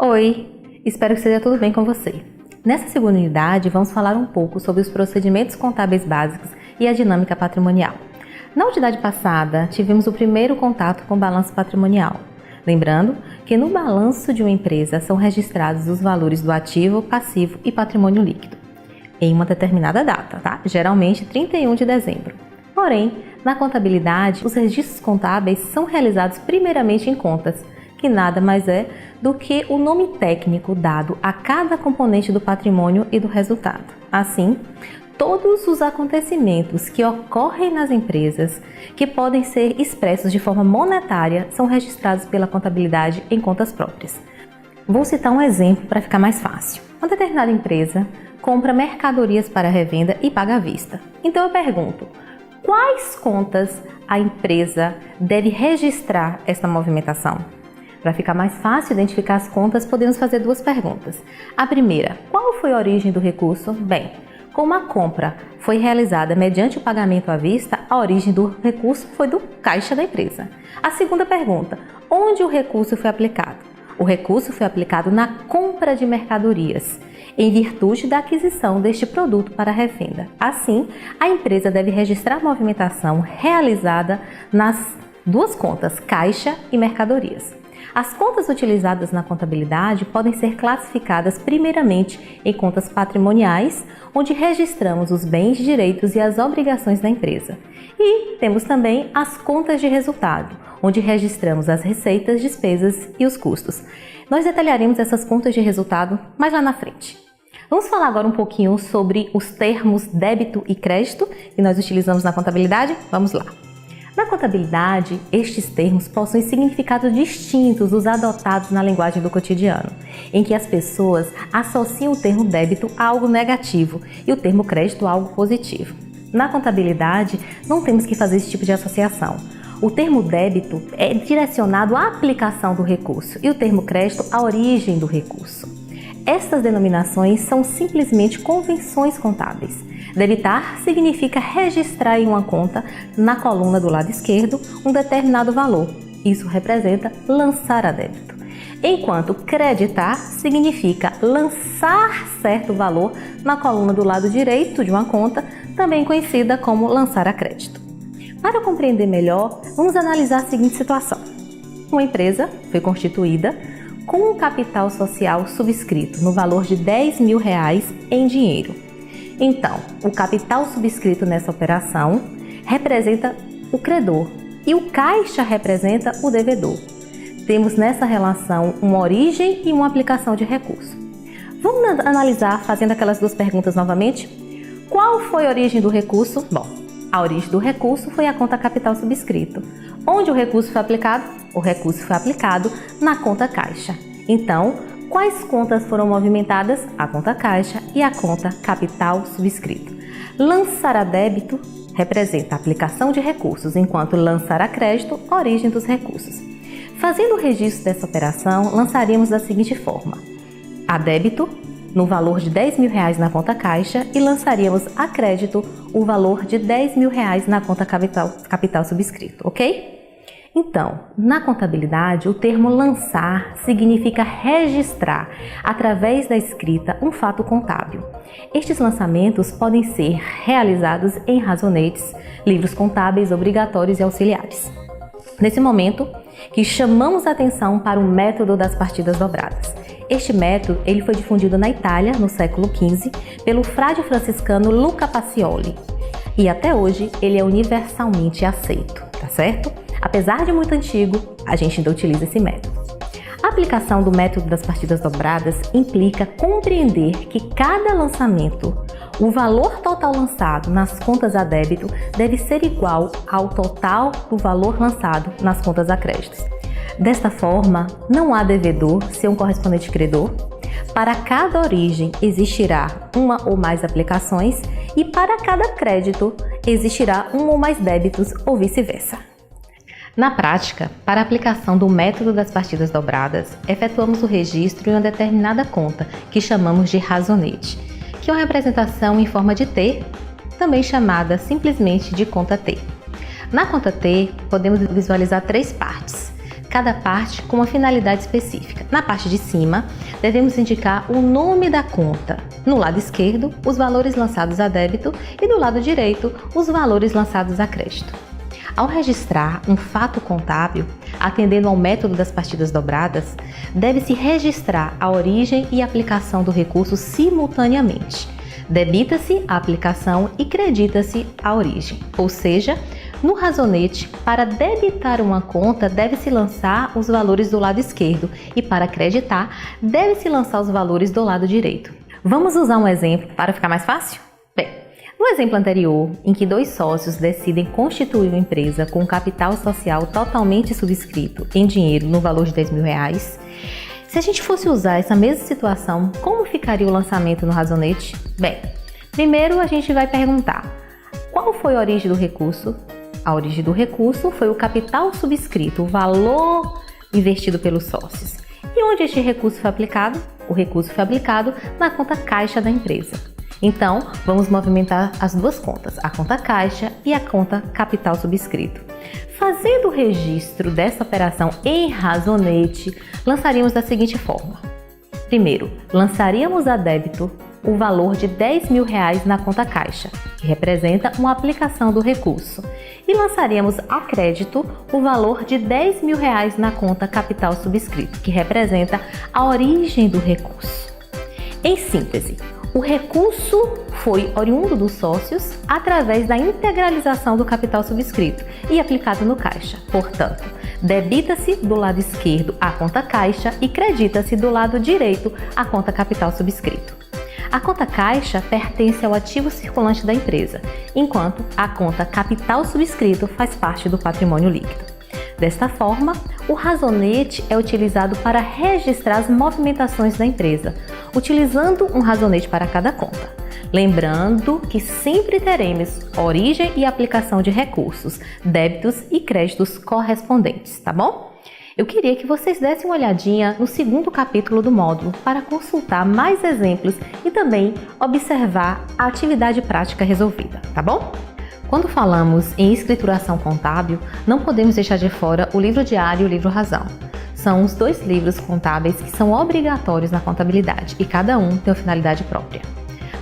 Oi, espero que esteja tudo bem com você. Nessa segunda unidade, vamos falar um pouco sobre os procedimentos contábeis básicos e a dinâmica patrimonial. Na unidade passada, tivemos o primeiro contato com o balanço patrimonial. Lembrando que no balanço de uma empresa são registrados os valores do ativo, passivo e patrimônio líquido, em uma determinada data, tá? Geralmente 31 de dezembro. Porém, na contabilidade, os registros contábeis são realizados primeiramente em contas, que nada mais é do que o nome técnico dado a cada componente do patrimônio e do resultado. Assim, todos os acontecimentos que ocorrem nas empresas, que podem ser expressos de forma monetária, são registrados pela contabilidade em contas próprias. Vou citar um exemplo para ficar mais fácil. Uma determinada empresa compra mercadorias para revenda e paga à vista. Então eu pergunto, quais contas a empresa deve registrar esta movimentação? Para ficar mais fácil identificar as contas, podemos fazer duas perguntas. A primeira, qual foi a origem do recurso? Bem, como a compra foi realizada mediante o pagamento à vista, a origem do recurso foi do caixa da empresa. A segunda pergunta, onde o recurso foi aplicado? O recurso foi aplicado na compra de mercadorias, em virtude da aquisição deste produto para revenda. Assim, a empresa deve registrar a movimentação realizada nas duas contas, caixa e mercadorias. As contas utilizadas na contabilidade podem ser classificadas primeiramente em contas patrimoniais, onde registramos os bens, direitos e as obrigações da empresa. E temos também as contas de resultado, onde registramos as receitas, despesas e os custos. Nós detalharemos essas contas de resultado mais lá na frente. Vamos falar agora um pouquinho sobre os termos débito e crédito que nós utilizamos na contabilidade? Vamos lá! Na contabilidade, estes termos possuem significados distintos dos adotados na linguagem do cotidiano, em que as pessoas associam o termo débito a algo negativo e o termo crédito a algo positivo. Na contabilidade, não temos que fazer esse tipo de associação. O termo débito é direcionado à aplicação do recurso e o termo crédito à origem do recurso. Estas denominações são simplesmente convenções contábeis. Debitar significa registrar em uma conta, na coluna do lado esquerdo, um determinado valor. Isso representa lançar a débito. Enquanto creditar significa lançar certo valor na coluna do lado direito de uma conta, também conhecida como lançar a crédito. Para compreender melhor, vamos analisar a seguinte situação. Uma empresa foi constituída com um capital social subscrito no valor de R$10 mil em dinheiro. Então, o capital subscrito nessa operação representa o credor e o caixa representa o devedor. Temos nessa relação uma origem e uma aplicação de recurso. Vamos analisar fazendo aquelas duas perguntas novamente? Qual foi a origem do recurso? Bom, a origem do recurso foi a conta capital subscrito. Onde o recurso foi aplicado? O recurso foi aplicado na conta caixa. Então, quais contas foram movimentadas? A conta caixa e a conta capital subscrito. Lançar a débito representa a aplicação de recursos, enquanto lançar a crédito, a origem dos recursos. Fazendo o registro dessa operação, lançaríamos da seguinte forma: a débito, no valor de R$10 mil na conta caixa, e lançaríamos a crédito, o valor de R$10 mil na conta capital subscrito, ok? Então, na contabilidade, o termo lançar significa registrar, através da escrita, um fato contábil. Estes lançamentos podem ser realizados em razonetes, livros contábeis obrigatórios e auxiliares. Nesse momento, que chamamos a atenção para o método das partidas dobradas. Este método ele foi difundido na Itália, no século XV, pelo frade franciscano Luca Pacioli. E até hoje, ele é universalmente aceito, tá certo? Apesar de muito antigo, a gente ainda utiliza esse método. A aplicação do método das partidas dobradas implica compreender que cada lançamento, o valor total lançado nas contas a débito deve ser igual ao total do valor lançado nas contas a crédito. Desta forma, não há devedor ser um correspondente credor. Para cada origem existirá uma ou mais aplicações e para cada crédito existirá um ou mais débitos ou vice-versa. Na prática, para a aplicação do método das partidas dobradas, efetuamos o registro em uma determinada conta, que chamamos de razonete, que é uma representação em forma de T, também chamada simplesmente de conta T. Na conta T, podemos visualizar três partes. cada parte com uma finalidade específica. Na parte de cima, devemos indicar o nome da conta. No lado esquerdo, os valores lançados a débito e do lado direito, os valores lançados a crédito. Ao registrar um fato contábil, atendendo ao método das partidas dobradas, deve-se registrar a origem e aplicação do recurso simultaneamente. Debita-se a aplicação e credita-se a origem, ou seja, no razonete, para debitar uma conta, deve-se lançar os valores do lado esquerdo e para creditar, deve-se lançar os valores do lado direito. Vamos usar um exemplo para ficar mais fácil? Bem, no exemplo anterior, em que dois sócios decidem constituir uma empresa com capital social totalmente subscrito em dinheiro no valor de R$10.000, se a gente fosse usar essa mesma situação, como ficaria o lançamento no razonete? Bem, primeiro a gente vai perguntar, qual foi a origem do recurso? A origem do recurso foi o capital subscrito, o valor investido pelos sócios. E onde este recurso foi aplicado? O recurso foi aplicado na conta caixa da empresa. Então, vamos movimentar as duas contas, a conta caixa e a conta capital subscrito. Fazendo o registro dessa operação em razonete, lançaríamos da seguinte forma. Primeiro, lançaríamos a débito o valor de R$10.000 na conta caixa, que representa uma aplicação do recurso, e lançaríamos a crédito o valor de R$10.000 na conta capital subscrito, que representa a origem do recurso. Em síntese, o recurso foi oriundo dos sócios através da integralização do capital subscrito e aplicado no caixa. Portanto, debita-se do lado esquerdo a conta caixa e credita-se do lado direito a conta capital subscrito. A conta caixa pertence ao ativo circulante da empresa, enquanto a conta capital subscrito faz parte do patrimônio líquido. Desta forma, o razonete é utilizado para registrar as movimentações da empresa, utilizando um razonete para cada conta. Lembrando que sempre teremos origem e aplicação de recursos, débitos e créditos correspondentes, tá bom? Eu queria que vocês dessem uma olhadinha no segundo capítulo do módulo para consultar mais exemplos e também observar a atividade prática resolvida, tá bom? Quando falamos em escrituração contábil, não podemos deixar de fora o livro diário e o livro razão. São os dois livros contábeis que são obrigatórios na contabilidade e cada um tem uma finalidade própria.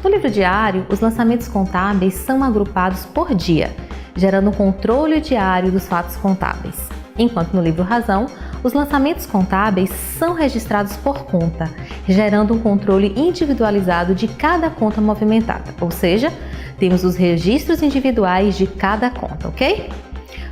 No livro diário, os lançamentos contábeis são agrupados por dia, gerando um controle diário dos fatos contábeis. Enquanto no livro razão, os lançamentos contábeis são registrados por conta, gerando um controle individualizado de cada conta movimentada, ou seja, temos os registros individuais de cada conta, ok?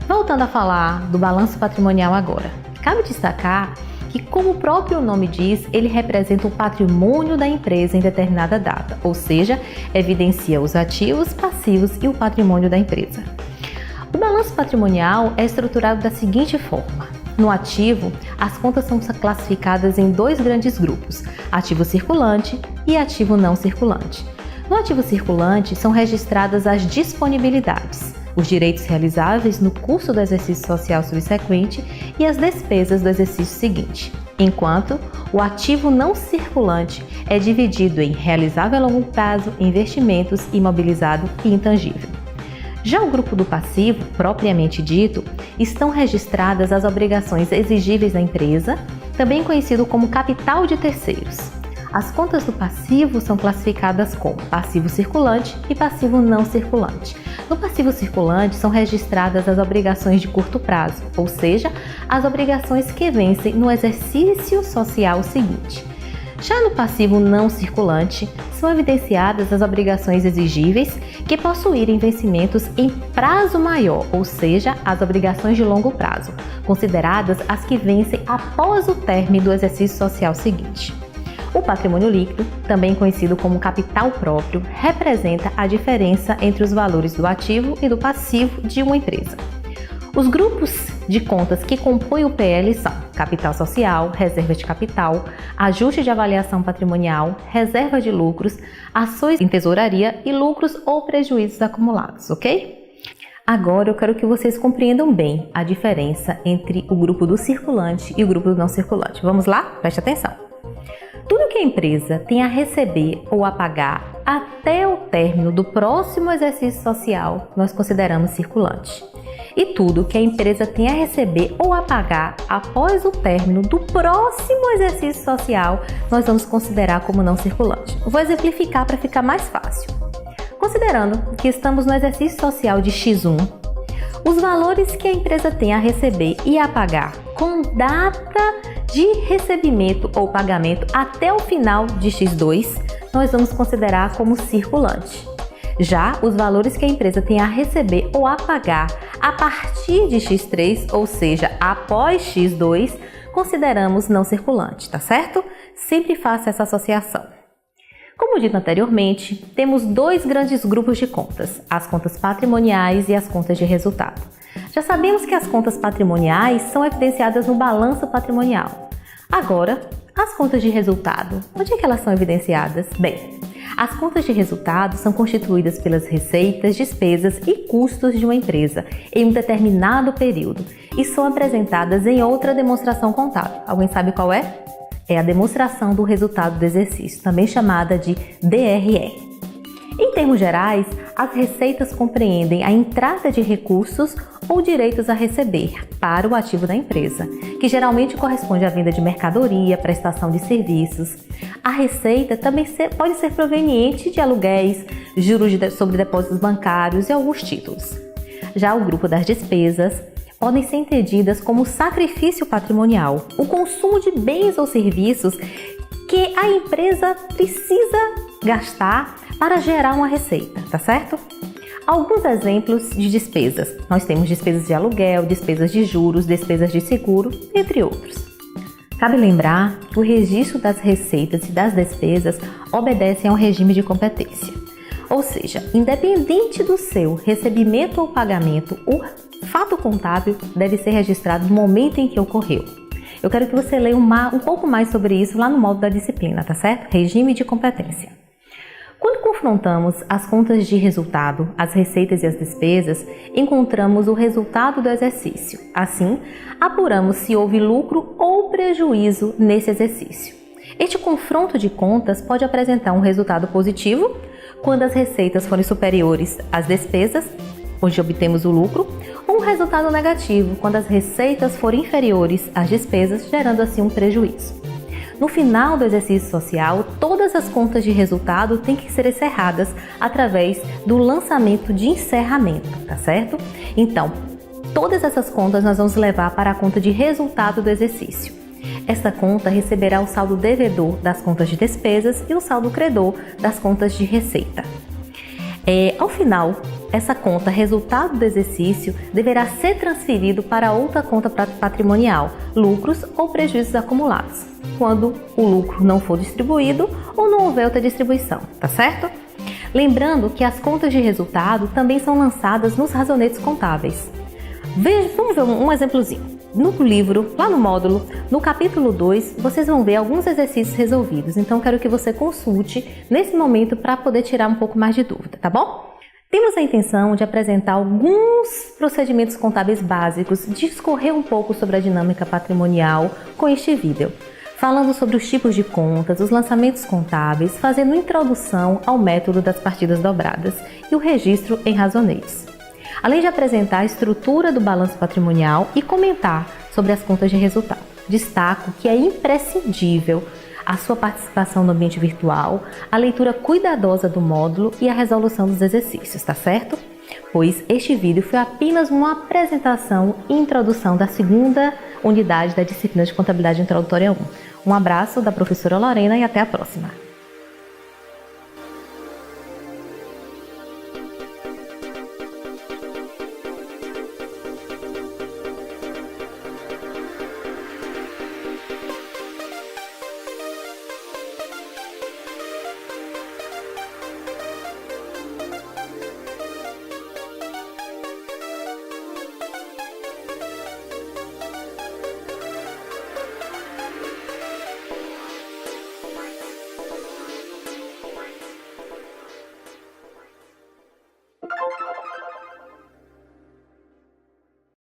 Voltando a falar do balanço patrimonial agora, cabe destacar que, como o próprio nome diz, ele representa o patrimônio da empresa em determinada data, ou seja, evidencia os ativos, passivos e o patrimônio da empresa. O balanço patrimonial é estruturado da seguinte forma. No ativo, as contas são classificadas em dois grandes grupos, ativo circulante e ativo não circulante. No ativo circulante, são registradas as disponibilidades, os direitos realizáveis no curso do exercício social subsequente e as despesas do exercício seguinte, enquanto o ativo não circulante é dividido em realizável a longo prazo, investimentos, imobilizado e intangível. Já o grupo do passivo, propriamente dito, estão registradas as obrigações exigíveis da empresa, também conhecido como capital de terceiros. As contas do passivo são classificadas como passivo circulante e passivo não circulante. No passivo circulante são registradas as obrigações de curto prazo, ou seja, as obrigações que vencem no exercício social seguinte. Já no passivo não circulante, são evidenciadas as obrigações exigíveis que possuírem vencimentos em prazo maior, ou seja, as obrigações de longo prazo, consideradas as que vencem após o término do exercício social seguinte. O patrimônio líquido, também conhecido como capital próprio, representa a diferença entre os valores do ativo e do passivo de uma empresa. Os grupos de contas que compõem o PL são capital social, reserva de capital, ajuste de avaliação patrimonial, reserva de lucros, ações em tesouraria e lucros ou prejuízos acumulados, ok? Agora eu quero que vocês compreendam bem a diferença entre o grupo do circulante e o grupo do não circulante. Vamos lá? Preste atenção! Tudo que a empresa tem a receber ou a pagar até o término do próximo exercício social, nós consideramos circulante. E tudo que a empresa tem a receber ou a pagar após o término do próximo exercício social, nós vamos considerar como não circulante. Vou exemplificar para ficar mais fácil. Considerando que estamos no exercício social de X1, os valores que a empresa tem a receber e a pagar com data de recebimento ou pagamento até o final de X2, nós vamos considerar como circulante. Já os valores que a empresa tem a receber ou a pagar a partir de X3, ou seja, após X2, consideramos não circulante, tá certo? Sempre faça essa associação. Como dito anteriormente, temos dois grandes grupos de contas, as contas patrimoniais e as contas de resultado. Já sabemos que as contas patrimoniais são evidenciadas no balanço patrimonial. Agora, as contas de resultado, onde é que elas são evidenciadas? Bem, as contas de resultado são constituídas pelas receitas, despesas e custos de uma empresa em um determinado período e são apresentadas em outra demonstração contábil. Alguém sabe qual é? É a demonstração do resultado do exercício, também chamada de DRE. Em termos gerais, as receitas compreendem a entrada de recursos ou direitos a receber para o ativo da empresa, que geralmente corresponde à venda de mercadoria, prestação de serviços. A receita também pode ser proveniente de aluguéis, juros sobre depósitos bancários e alguns títulos. Já o grupo das despesas podem ser entendidas como sacrifício patrimonial, o consumo de bens ou serviços que a empresa precisa gastar para gerar uma receita, tá certo? Alguns exemplos de despesas. Nós temos despesas de aluguel, despesas de juros, despesas de seguro, entre outros. Cabe lembrar que o registro das receitas e das despesas obedecem ao regime de competência. Ou seja, independente do seu recebimento ou pagamento, o fato contábil deve ser registrado no momento em que ocorreu. Eu quero que você leia um pouco mais sobre isso lá no módulo da disciplina, tá certo? Regime de competência. Quando confrontamos as contas de resultado, as receitas e as despesas, encontramos o resultado do exercício. Assim, apuramos se houve lucro ou prejuízo nesse exercício. Este confronto de contas pode apresentar um resultado positivo quando as receitas forem superiores às despesas, onde obtemos o lucro, ou um resultado negativo quando as receitas forem inferiores às despesas, gerando assim um prejuízo. No final do exercício social, todas as contas de resultado têm que ser encerradas através do lançamento de encerramento, tá certo? Então, todas essas contas nós vamos levar para a conta de resultado do exercício. Esta conta receberá o saldo devedor das contas de despesas e o saldo credor das contas de receita. Ao final, essa conta resultado do exercício deverá ser transferido para outra conta patrimonial, lucros ou prejuízos acumulados, quando o lucro não for distribuído ou não houver outra distribuição, tá certo? Lembrando que as contas de resultado também são lançadas nos razonetes contábeis. Vamos ver um exemplozinho. No livro, lá no módulo, no capítulo 2, vocês vão ver alguns exercícios resolvidos, então quero que você consulte nesse momento para poder tirar um pouco mais de dúvida, tá bom? Temos a intenção de apresentar alguns procedimentos contábeis básicos, discorrer um pouco sobre a dinâmica patrimonial com este vídeo, falando sobre os tipos de contas, os lançamentos contábeis, fazendo introdução ao método das partidas dobradas e o registro em razonetes. Além de apresentar a estrutura do balanço patrimonial e comentar sobre as contas de resultado. Destaco que é imprescindível a sua participação no ambiente virtual, a leitura cuidadosa do módulo e a resolução dos exercícios, tá certo? Pois este vídeo foi apenas uma apresentação e introdução da segunda unidade da disciplina de Contabilidade Introdutória 1. Um abraço da professora Lorena e até a próxima!